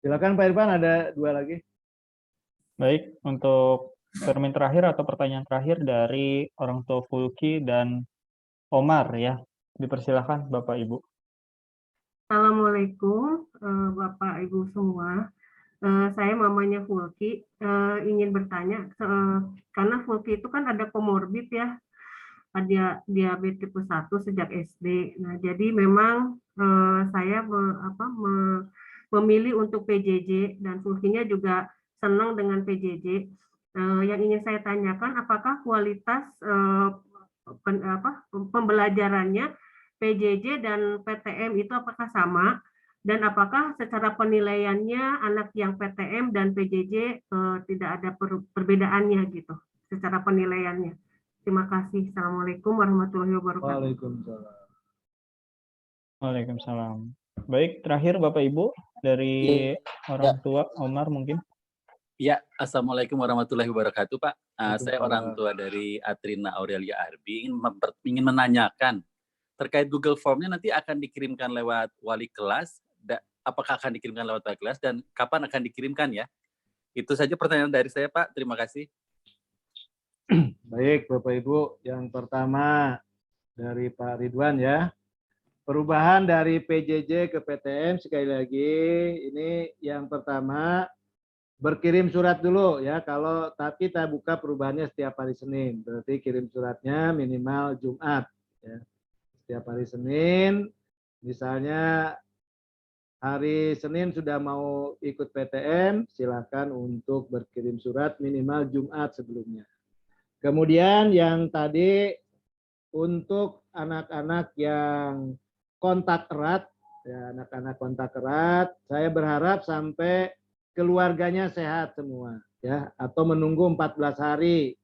Silakan Pak Irfan, ada 2 lagi. Baik, untuk termin terakhir atau pertanyaan terakhir dari orang tua Fulki dan Omar ya. Dipersilakan Bapak Ibu. Assalamualaikum Bapak Ibu semua. Saya mamanya Fulki, ingin bertanya, karena Fulki itu kan ada komorbid ya, ada diabetes tipe 1 sejak SD. Nah, jadi memang saya memilih untuk PJJ, dan Fulkinya juga senang dengan PJJ. Yang ingin saya tanyakan, apakah kualitas pembelajarannya PJJ dan PTM itu apakah sama, dan apakah secara penilaiannya anak yang PTM dan PJJ tidak ada perbedaannya gitu secara penilaiannya. Terima kasih. Assalamualaikum warahmatullahi wabarakatuh. Waalaikumsalam. Waalaikumsalam. Baik, terakhir Bapak Ibu dari orang tua Omar mungkin. Ya, Assalamualaikum warahmatullahi wabarakatuh Pak. Saya orang tua dari Atrina Aurelia Arbi, ingin menanyakan terkait Google Form-nya nanti akan dikirimkan lewat wali kelas, apakah akan dikirimkan lewat wali kelas dan kapan akan dikirimkan ya? Itu saja pertanyaan dari saya Pak, terima kasih. Baik Bapak Ibu, yang pertama dari Pak Ridwan ya. Perubahan dari PJJ ke PTM sekali lagi, ini yang pertama berkirim surat dulu ya, tapi kita buka perubahannya setiap hari Senin, berarti kirim suratnya minimal Jumat ya. Setiap hari Senin, misalnya hari Senin sudah mau ikut PTM, silakan untuk berkirim surat minimal Jumat sebelumnya. Kemudian yang tadi untuk anak-anak yang kontak erat, ya anak-anak kontak erat, saya berharap sampai keluarganya sehat semua, ya, atau menunggu 14 hari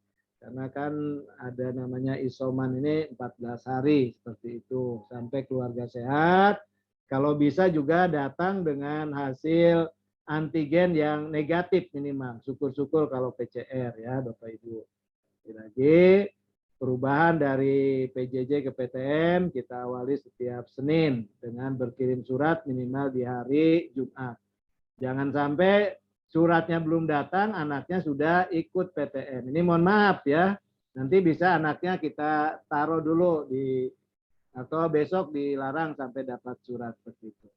Karena kan ada namanya isoman ini 14 hari seperti itu sampai keluarga sehat. Kalau bisa juga datang dengan hasil antigen yang negatif minimal. Syukur-syukur kalau PCR ya Bapak Ibu. Lagi perubahan dari PJJ ke PTM kita awali setiap Senin dengan berkirim surat minimal di hari Jumat. Jangan sampai suratnya belum datang, anaknya sudah ikut PTM. Ini mohon maaf ya, nanti bisa anaknya kita taruh dulu di atau besok dilarang sampai dapat surat seperti itu.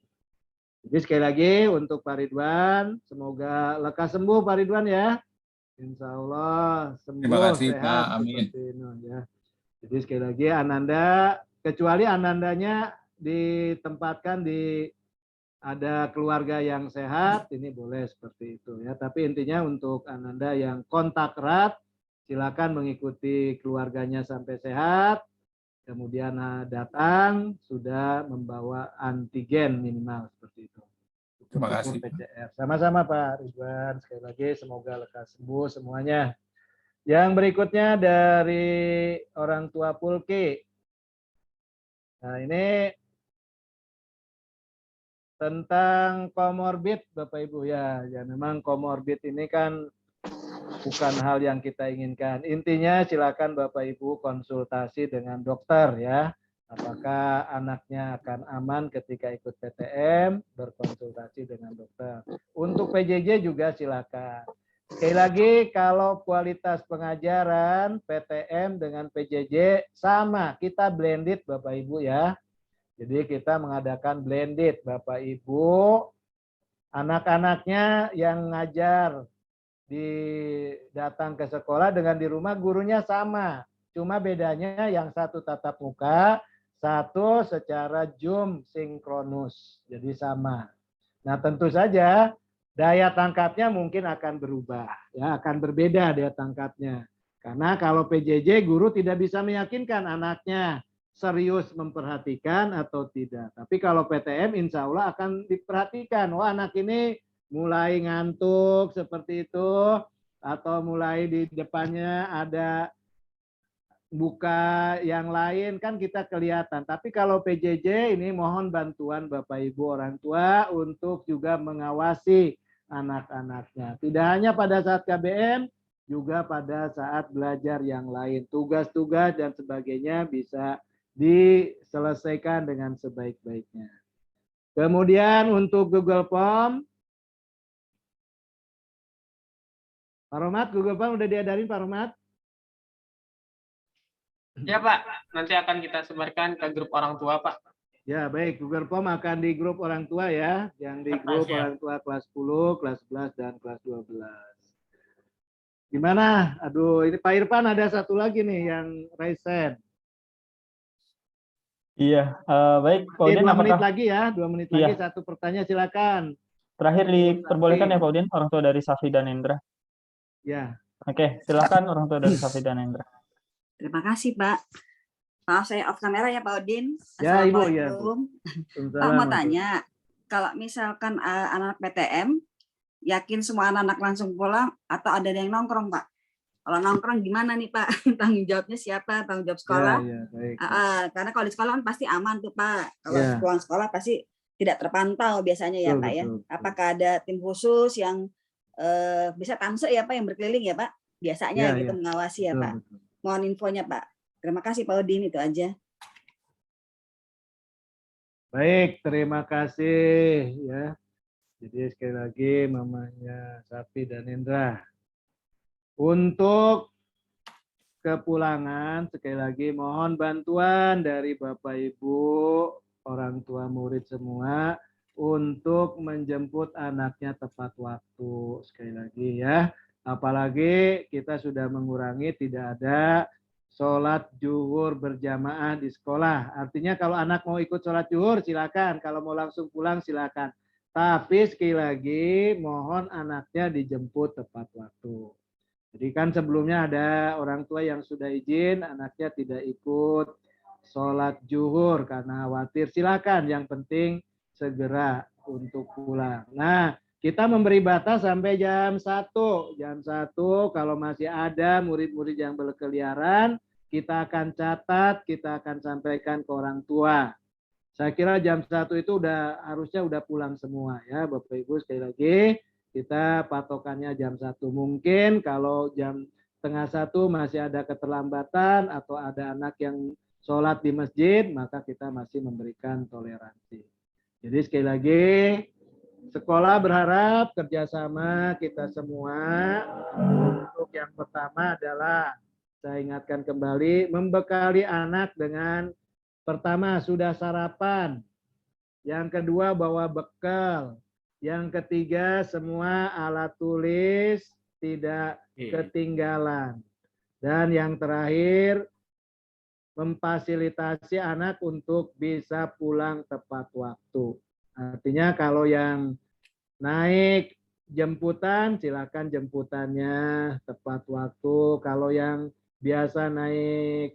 Jadi sekali lagi untuk Pak Ridwan, semoga lekas sembuh Pak Ridwan ya. Insya Allah sembuh. Terima kasih sehat Pak, amin. seperti ini ya. Jadi sekali lagi Ananda, kecuali Anandanya ditempatkan di ada keluarga yang sehat, ini boleh seperti itu ya. Tapi intinya untuk Ananda yang kontak erat, silakan mengikuti keluarganya sampai sehat. Kemudian datang sudah membawa antigen minimal seperti itu. Terima kasih. PCR. Sama-sama Pak Ridwan. Sekali lagi semoga lekas sembuh semuanya. Yang berikutnya dari orang tua Pulki. Nah ini tentang komorbid Bapak Ibu ya. Ya memang komorbid ini kan bukan hal yang kita inginkan. Intinya silakan Bapak Ibu konsultasi dengan dokter ya. Apakah anaknya akan aman ketika ikut PTM, berkonsultasi dengan dokter. Untuk PJJ juga silakan. Sekali lagi kalau kualitas pengajaran PTM dengan PJJ sama, kita blended Bapak Ibu ya. Jadi kita mengadakan blended Bapak Ibu, anak-anaknya yang ngajar datang ke sekolah dengan di rumah gurunya sama. Cuma bedanya yang satu tatap muka, satu secara Zoom sinkronus. Jadi sama. Nah, tentu saja daya tangkapnya mungkin akan berubah, ya, akan berbeda daya tangkapnya. Karena kalau PJJ guru tidak bisa meyakinkan anaknya serius memperhatikan atau tidak. Tapi kalau PTM insya Allah akan diperhatikan. Wah, anak ini mulai ngantuk seperti itu, atau mulai di depannya ada buka yang lain, kan kita kelihatan. Tapi kalau PJJ ini mohon bantuan Bapak Ibu orang tua untuk juga mengawasi anak-anaknya. Tidak hanya pada saat KBM, juga pada saat belajar yang lain. Tugas-tugas dan sebagainya bisa diselesaikan dengan sebaik-baiknya. Kemudian untuk Google Form, Pak Romat, Google Form udah diadarin Pak Romat? Ya Pak, nanti akan kita sebarkan ke grup orang tua Pak. Ya baik, Google Form akan di grup orang tua ya, yang di grup orang tua kelas 10, kelas 11, dan kelas 12. Gimana? Aduh, ini Pak Irfan ada satu lagi nih yang raise hand. Iya, baik. Pak Udin, 2 menit lagi ya, 2 menit lagi Iya. satu pertanyaan silakan. Terakhir diperbolehkan ya Pak Udin, orang tua dari Safi dan Indra. Ya. Oke, silakan orang tua dari Safi dan Indra. Terima kasih, Pak. Maaf saya off kamera ya, Pak Udin. Ya, Ibu, ya. Assalamualaikum. Pak mau tanya, kalau misalkan anak PTM, yakin semua anak-anak langsung pulang atau ada yang nongkrong, Pak? Kalau nongkrong gimana nih, Pak? Tanggung jawabnya siapa? Tanggung jawab sekolah? Ya, baik. Karena kalau di sekolah kan pasti aman tuh, Pak. Kalau Ya. pulang sekolah pasti tidak terpantau biasanya ya, Betul, Pak ya. betul. Apakah ada tim khusus yang bisa tamse ya, Pak, yang berkeliling ya, Pak? Biasanya Ya, gitu ya. mengawasi ya, Betul, Pak. betul. Mohon infonya, Pak. Terima kasih, Pak Udin, itu aja. Baik, terima kasih ya. Jadi sekali lagi mamanya Safi dan Indra. Untuk kepulangan sekali lagi mohon bantuan dari Bapak Ibu orang tua murid semua untuk menjemput anaknya tepat waktu sekali lagi ya. Apalagi kita sudah mengurangi tidak ada sholat zuhur berjamaah di sekolah. Artinya kalau anak mau ikut sholat zuhur silakan, kalau mau langsung pulang silakan. Tapi sekali lagi mohon anaknya dijemput tepat waktu. Jadi kan sebelumnya ada orang tua yang sudah izin anaknya tidak ikut sholat zuhur karena khawatir. Silakan, yang penting segera untuk pulang. Nah, Kita memberi batas sampai jam 1. Jam 1 kalau masih ada murid-murid yang berkeliaran, kita akan catat, kita akan sampaikan ke orang tua. Saya kira jam 1 itu harusnya udah pulang semua ya Bapak Ibu. Sekali lagi kita patokannya jam 1. Mungkin kalau jam setengah 1 masih ada keterlambatan atau ada anak yang sholat di masjid, maka kita masih memberikan toleransi. Jadi sekali lagi, sekolah berharap kerjasama kita semua. Untuk yang pertama adalah, saya ingatkan kembali, membekali anak dengan pertama sudah sarapan, yang kedua bawa bekal, yang ketiga semua alat tulis tidak ketinggalan, dan yang terakhir memfasilitasi anak untuk bisa pulang tepat waktu. Artinya kalau yang naik jemputan, silakan jemputannya tepat waktu. Kalau yang biasa naik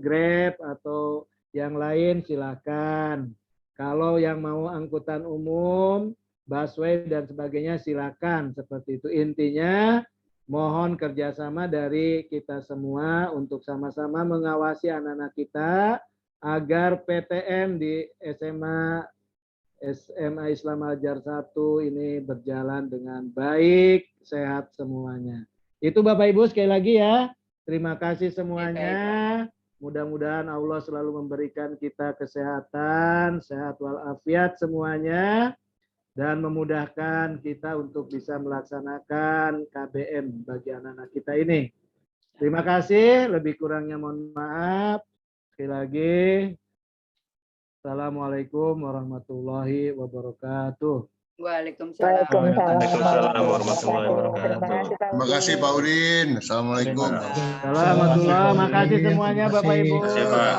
Grab atau yang lain silakan. Kalau yang mau angkutan umum, busway dan sebagainya silakan. Seperti itu. Intinya mohon kerjasama dari kita semua untuk sama-sama mengawasi anak-anak kita agar PTM di SMA Islam Al-Azhar 1 ini berjalan dengan baik, sehat semuanya. Itu Bapak Ibu sekali lagi ya. Terima kasih semuanya. Mudah-mudahan Allah selalu memberikan kita kesehatan, sehat walafiat semuanya, dan memudahkan kita untuk bisa melaksanakan KBM bagi anak-anak kita ini. Terima kasih, lebih kurangnya mohon maaf. Sekali lagi, Assalamualaikum warahmatullahi wabarakatuh. Waalaikumsalam. Waalaikumsalam warahmatullahi wabarakatuh. Terima kasih Pak Udin. Assalamualaikum. Assalamualaikum. Makasih semuanya Bapak Ibu.